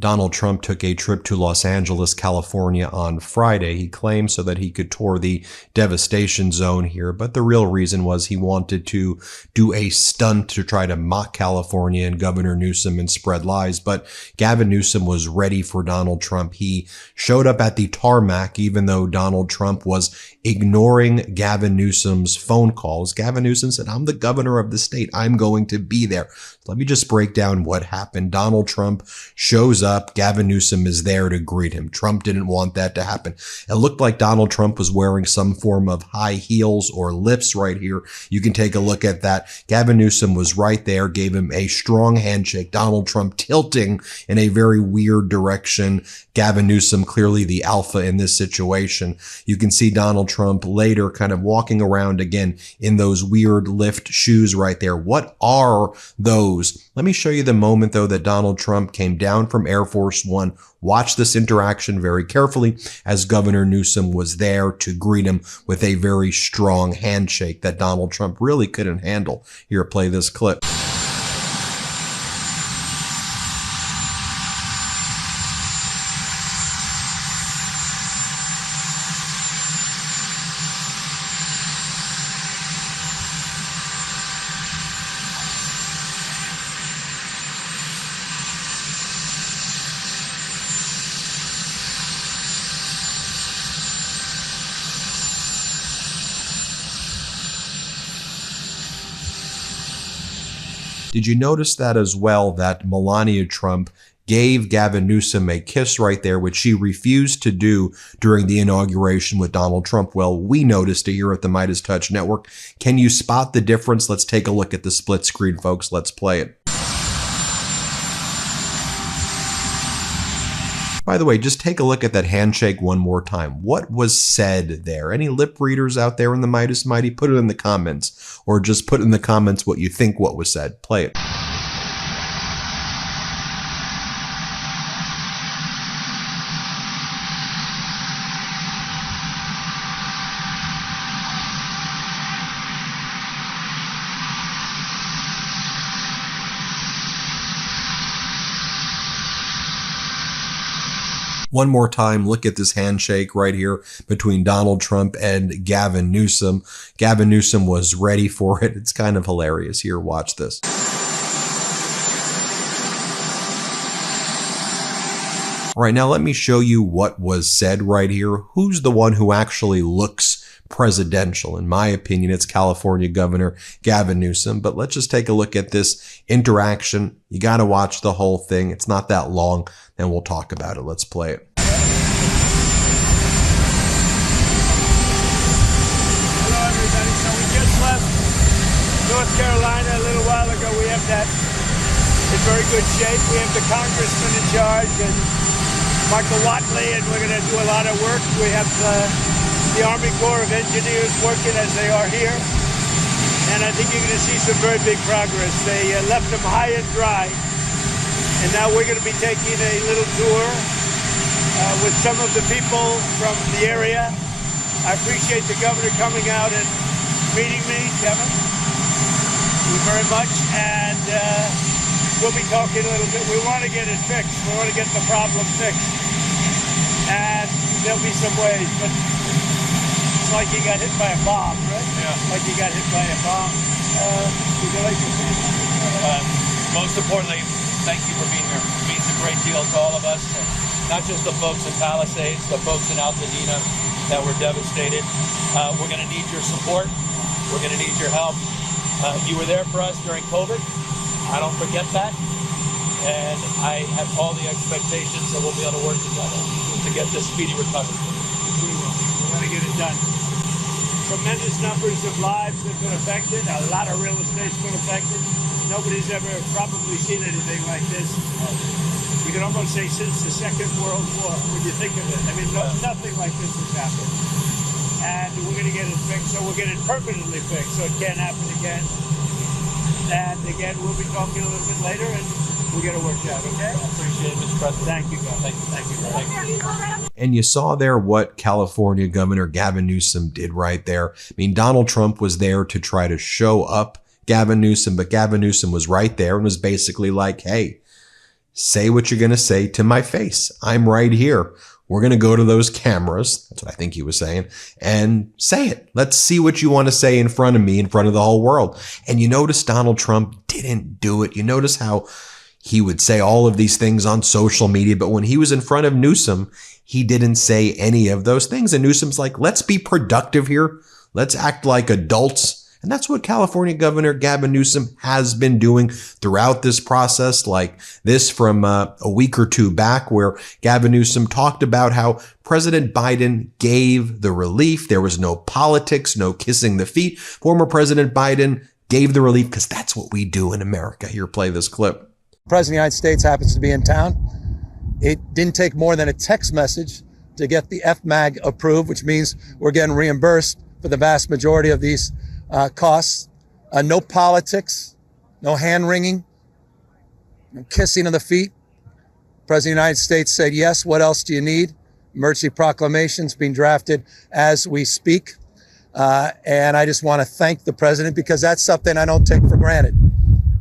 Donald Trump took a trip to Los Angeles, California on Friday, he claimed, so that he could tour the devastation zone here. But the real reason was he wanted to do a stunt to try to mock California and Governor Newsom and spread lies. But Gavin Newsom was ready for Donald Trump. He showed up at the tarmac, even though Donald Trump was ignoring Gavin Newsom's phone calls. Gavin Newsom said, "I'm the governor of the state. I'm going to be there." Let me just break down what happened. Donald Trump shows up. Gavin Newsom is there to greet him. Trump didn't want that to happen. It looked like Donald Trump was wearing some form of high heels or lifts right here. You can take a look at that. Gavin Newsom was right there, gave him a strong handshake. Donald Trump tilting in a very weird direction. Gavin Newsom clearly the alpha in this situation. You can see Donald Trump later kind of walking around again in those weird lift shoes right there. What are those? Let me show you the moment, though, that Donald Trump came down from Air Force One. Watch this interaction very carefully as Governor Newsom was there to greet him with a very strong handshake that Donald Trump really couldn't handle. Here, play this clip. Did you notice that as well, that Melania Trump gave Gavin Newsom a kiss right there, which she refused to do during the inauguration with Donald Trump? Well, we noticed it here at the MeidasTouch Network. Can you spot the difference? Let's take a look at the split screen, folks. Let's play it. By the way, just take a look at that handshake one more time. What was said there? Any lip readers out there in the Meidas Mighty? Put it in the comments, or just put in the comments what you think what was said. Play it. One more time, look at this handshake right here between Donald Trump and Gavin Newsom. Gavin Newsom was ready for it. It's kind of hilarious. Here, watch this. All right, now let me show you what was said right here. Who's the one who actually looks presidential? In my opinion, it's California Governor Gavin Newsom. But let's just take a look at this interaction. You got to watch the whole thing. It's not that long. Then we'll talk about it. Let's play it. Hello, everybody. So we just left North Carolina a little while ago. We have that in very good shape. We have the congressman in charge and Michael Watley, and we're going to do a lot of work. We have the Army Corps of Engineers working as they are here. And I think you're going to see some very big progress. They left them high and dry. And now we're going to be taking a little tour with some of the people from the area. I appreciate the governor coming out and meeting me, Kevin. Thank you very much. And we'll be talking a little bit. We want to get it fixed. We want to get the problem fixed. And there'll be some ways, but it's like you got hit by a bomb, right? Yeah. Like you got hit by a bomb. Would you like to say something? Most importantly, thank you for being here. It means a great deal to all of us, not just the folks in Palisades, the folks in Altadena that were devastated. We're going to need your support. We're going to need your help. You were there for us during COVID. I don't forget that. And I have all the expectations that we'll be able to work together to get this speedy recovery. We will. We're going to get it done. Tremendous numbers of lives have been affected. A lot of real estate's been affected. Nobody's ever probably seen anything like this. You can almost say since the Second World War, when you think of it. I mean, nothing like this has happened. And we're going to get it fixed, so we'll get it permanently fixed, so it can't happen again. And again, we'll be talking a little bit later, and we'll get it worked out, okay? I appreciate it, Mr. President. Thank you, God. Thank you. And you saw there what California Governor Gavin Newsom did right there. I mean, Donald Trump was there to try to show up Gavin Newsom, but Gavin Newsom was right there and was basically like, hey, say what you're going to say to my face. I'm right here. We're going to go to those cameras. That's what I think he was saying, and say it. Let's see what you want to say in front of me, in front of the whole world. And you notice Donald Trump didn't do it. You notice how he would say all of these things on social media, but when he was in front of Newsom, he didn't say any of those things. And Newsom's like, let's be productive here. Let's act like adults. And that's what California Governor Gavin Newsom has been doing throughout this process, like this from a week or two back, where Gavin Newsom talked about how President Biden gave the relief. There was no politics, no kissing the feet. Former President Biden gave the relief because that's what we do in America. Here, play this clip. The President of the United States happens to be in town. It didn't take more than a text message to get the FMAG approved, which means we're getting reimbursed for the vast majority of these costs. No politics, no hand wringing, no kissing of the feet. President of the United States said, yes, what else do you need? Emergency proclamations being drafted as we speak. And I just want to thank the president, because that's something I don't take for granted,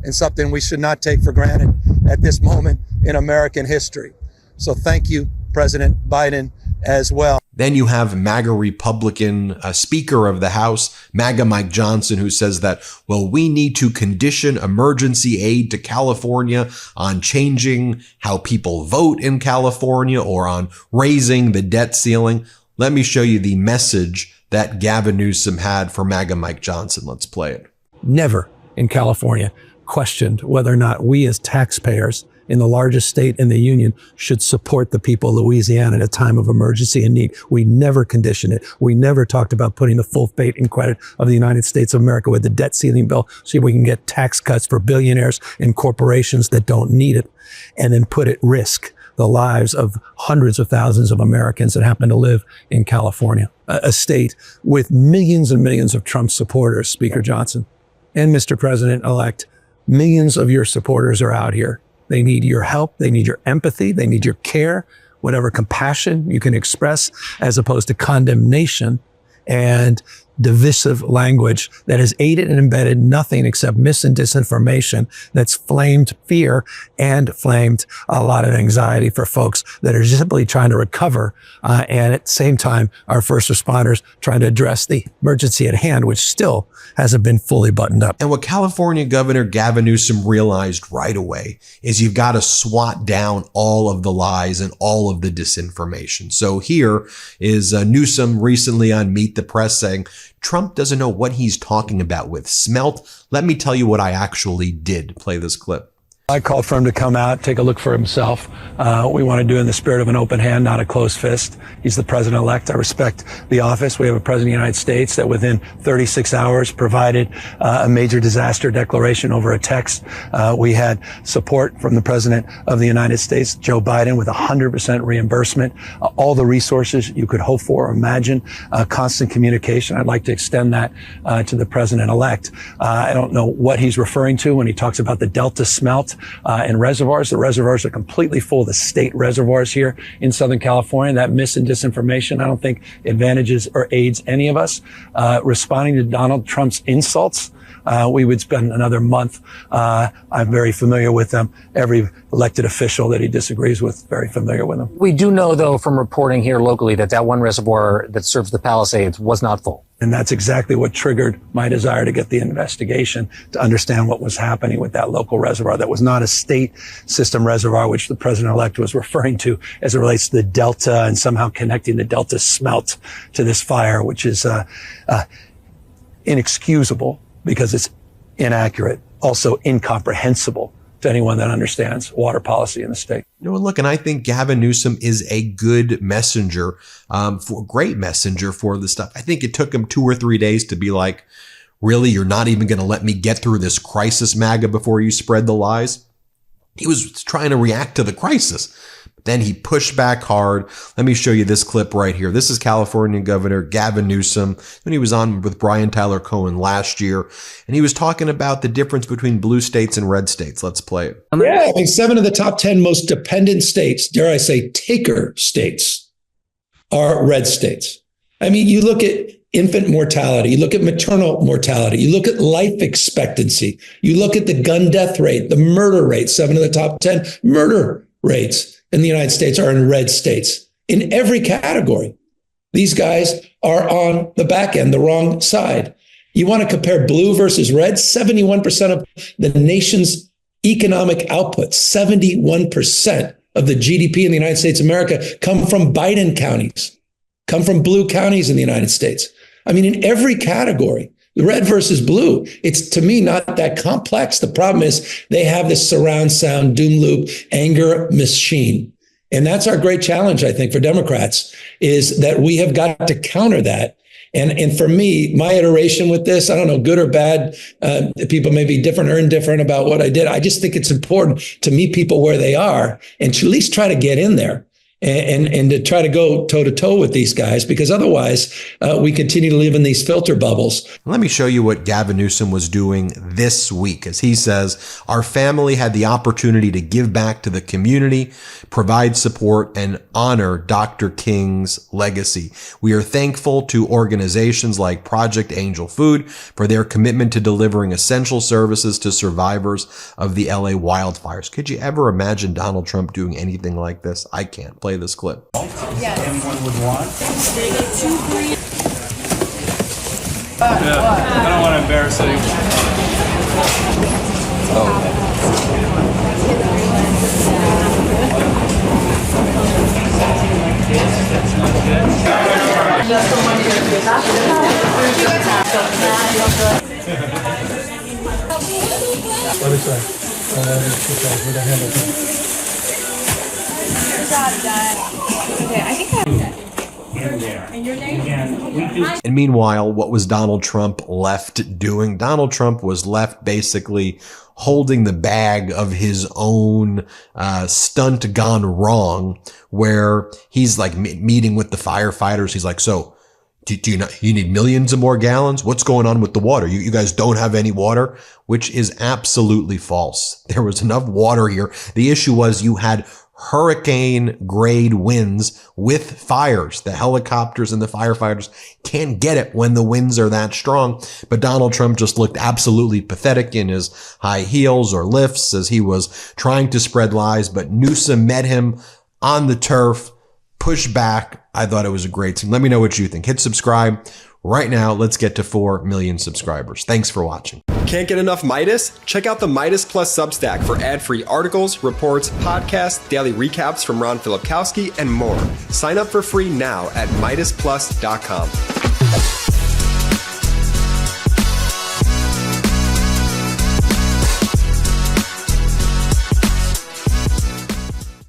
and something we should not take for granted at this moment in American history. So thank you, President Biden, as well. Then you have MAGA Republican Speaker of the House, MAGA Mike Johnson, who says that, well, we need to condition emergency aid to California on changing how people vote in California or on raising the debt ceiling. Let me show you the message that Gavin Newsom had for MAGA Mike Johnson. Let's play it. Never in California questioned whether or not we as taxpayers in the largest state in the union should support the people of Louisiana at a time of emergency and need. We never conditioned it. We never talked about putting the full faith and credit of the United States of America with the debt ceiling bill so we can get tax cuts for billionaires and corporations that don't need it, and then put at risk the lives of hundreds of thousands of Americans that happen to live in California, a state with millions and millions of Trump supporters, Speaker Johnson. And Mr. President-elect, millions of your supporters are out here. They need your help. They need your empathy. They need your care, whatever compassion you can express, as opposed to condemnation and divisive language that has aided and embedded nothing except mis and disinformation that's flamed fear and flamed a lot of anxiety for folks that are simply trying to recover. And at the same time, our first responders trying to address the emergency at hand, which still hasn't been fully buttoned up. And what California Governor Gavin Newsom realized right away is you've got to swat down all of the lies and all of the disinformation. So here is Newsom recently on Meet the Press saying, Trump doesn't know what he's talking about with smelt. Let me tell you what I actually did. Play this clip. I called for him to come out, take a look for himself. We want to do it in the spirit of an open hand, not a closed fist. He's the president-elect. I respect the office. We have a president of the United States that within 36 hours provided a major disaster declaration over a text. We had support from the president of the United States, Joe Biden, with 100% reimbursement, all the resources you could hope for or imagine, constant communication. I'd like to extend that to the president-elect. I don't know what he's referring to when he talks about the Delta smelt and reservoirs. The reservoirs are completely full, the state reservoirs here in Southern California. That mis and disinformation, I don't think advantages or aids any of us. Responding to Donald Trump's insults, we would spend another month. I'm very familiar with them. Every elected official that he disagrees with, very familiar with them. We do know, though, from reporting here locally that one reservoir that serves the Palisades was not full. And that's exactly what triggered my desire to get the investigation, to understand what was happening with that local reservoir. That was not a state system reservoir, which the president-elect was referring to as it relates to the Delta and somehow connecting the Delta smelt to this fire, which is inexcusable because it's inaccurate, also incomprehensible to anyone that understands water policy in the state. You know, look, and I think Gavin Newsom is a good messenger, great messenger for this stuff. I think it took him 2 or 3 days to be like, really, you're not even going to let me get through this crisis, MAGA, before you spread the lies? He was trying to react to the crisis. Then he pushed back hard. Let me show you this clip right here. This is California Governor Gavin Newsom when he was on with Brian Tyler Cohen last year. And he was talking about the difference between blue states and red states. Let's play it. Yeah, I mean, 7 of the top 10 most dependent states, dare I say, taker states, are red states. I mean, you look at infant mortality, you look at maternal mortality, you look at life expectancy, you look at the gun death rate, the murder rate. 7 of the top 10 murder rates in the United States are in red states. In every category, these guys are on the back end, the wrong side. You want to compare blue versus red? 71% of the nation's economic output, 71% of the GDP in the United States of America come from Biden counties, come from blue counties in the United States. I mean, in every category, the red versus blue, it's to me not that complex. The problem is they have this surround sound, doom loop, anger machine. And that's our great challenge, I think, for Democrats, is that we have got to counter that. And for me, my iteration with this, I don't know, good or bad, people may be different or indifferent about what I did. I just think it's important to meet people where they are and to at least try to get in there and to try to go toe to toe with these guys, because otherwise we continue to live in these filter bubbles. Let me show you what Gavin Newsom was doing this week. As he says, our family had the opportunity to give back to the community, provide support, and honor Dr. King's legacy. We are thankful to organizations like Project Angel Food for their commitment to delivering essential services to survivors of the LA wildfires. Could you ever imagine Donald Trump doing anything like this? I can't. Play this clip. Yes. Anyone would want? I don't want to embarrass anyone. And meanwhile, what was Donald Trump left doing? Donald Trump was left basically holding the bag of his own stunt gone wrong, where he's like meeting with the firefighters. He's like, so you need millions of more gallons? What's going on with the water? You guys don't have any water, which is absolutely false. There was enough water here. The issue was you had hurricane grade winds with fires. The helicopters and the firefighters can't get it when the winds are that strong. But Donald Trump just looked absolutely pathetic in his high heels or lifts as he was trying to spread lies. But Newsom met him on the turf, pushed back. I thought it was a great scene. Let me know what you think. Hit subscribe right now. Let's get to 4 million subscribers. Thanks for watching. Can't get enough Meidas? Check out the Meidas Plus Substack for ad-free articles, reports, podcasts, daily recaps from Ron Filipkowski, and more. Sign up for free now at MeidasPlus.com.